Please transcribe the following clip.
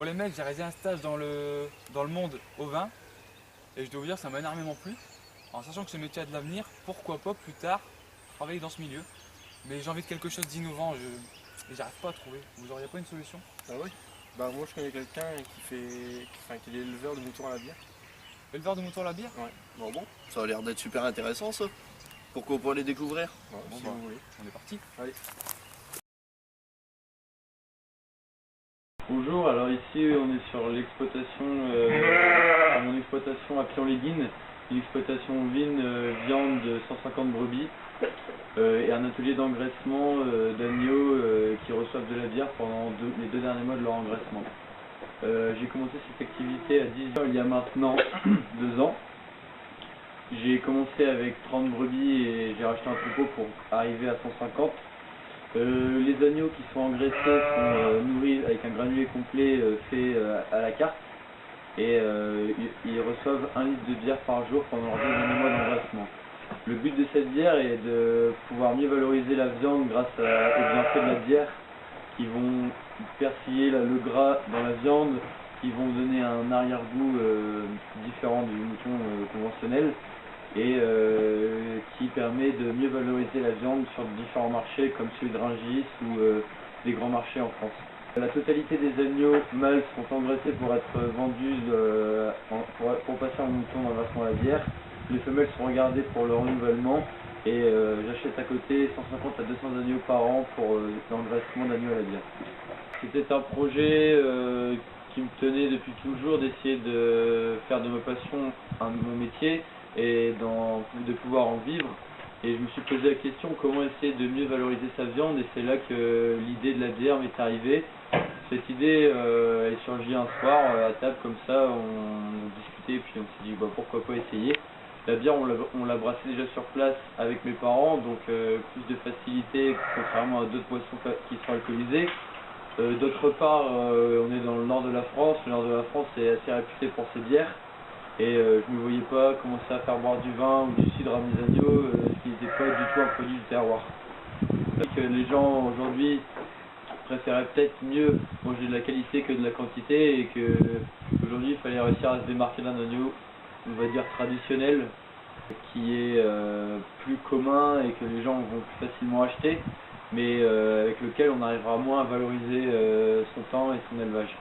Pour les mecs, j'ai réalisé un stage dans le monde au vin et je dois vous dire que ça m'a énormément plu. En sachant que ce métier a de l'avenir, pourquoi pas plus tard travailler dans ce milieu. Mais j'ai envie de quelque chose d'innovant et j'arrive pas à trouver. Vous auriez pas une solution? Ah oui. Bah moi je connais quelqu'un qui est éleveur de moutons à la bière. Éleveur de moutons à la bière? Ouais. Bon, ça a l'air d'être super intéressant ça. Pourquoi pas les découvrir? Ouais, Bon si bah, vous voulez. on est parti. Allez. Bonjour, alors ici on est sur l'exploitation, mon exploitation à Pion-les-Guines, une exploitation ovine, viande de 150 brebis et un atelier d'engraissement d'agneaux qui reçoivent de la bière pendant les 2 derniers mois de leur engraissement. J'ai commencé cette activité à 10 ans il y a maintenant 2 ans. J'ai commencé avec 30 brebis et j'ai racheté un troupeau pour arriver à 150. Les agneaux qui sont engraissés sont nourris avec un granulé complet fait à la carte et ils reçoivent 1 litre de bière par jour pendant leurs 2 derniers mois d'engraissement. Le but de cette bière est de pouvoir mieux valoriser la viande grâce aux bienfaits de la bière qui vont persiller le gras dans la viande, qui vont donner un arrière-goût différent du mouton conventionnel et qui permet de mieux valoriser la viande sur différents marchés comme celui de Rungis ou des grands marchés en France. La totalité des agneaux mâles sont engraissés pour être vendus pour passer en mouton d'engraissement à la bière. Les femelles sont regardées pour le renouvellement et j'achète à côté 150 à 200 agneaux par an pour l'engraissement d'agneaux à la bière. C'était un projet qui me tenait depuis toujours d'essayer de faire de ma passion mon métier et de pouvoir en vivre. Et je me suis posé la question comment essayer de mieux valoriser sa viande et c'est là que l'idée de la bière m'est arrivée. Cette idée est surgie un soir à table comme ça, on discutait puis on s'est dit bah, pourquoi pas essayer. La bière on l'a brassée déjà sur place avec mes parents donc plus de facilité contrairement à d'autres boissons qui sont alcoolisées. D'autre part on est dans le nord de la France, le nord de la France est assez réputé pour ses bières. Et je ne me voyais pas commencer à faire boire du vin ou du cidre à mes agneaux, ce qui n'était pas du tout un produit du terroir. Que les gens aujourd'hui préféraient peut-être mieux manger de la qualité que de la quantité et qu'aujourd'hui il fallait réussir à se démarquer d'un agneau, on va dire traditionnel, qui est plus commun et que les gens vont plus facilement acheter, mais avec lequel on arrivera moins à valoriser son temps et son élevage.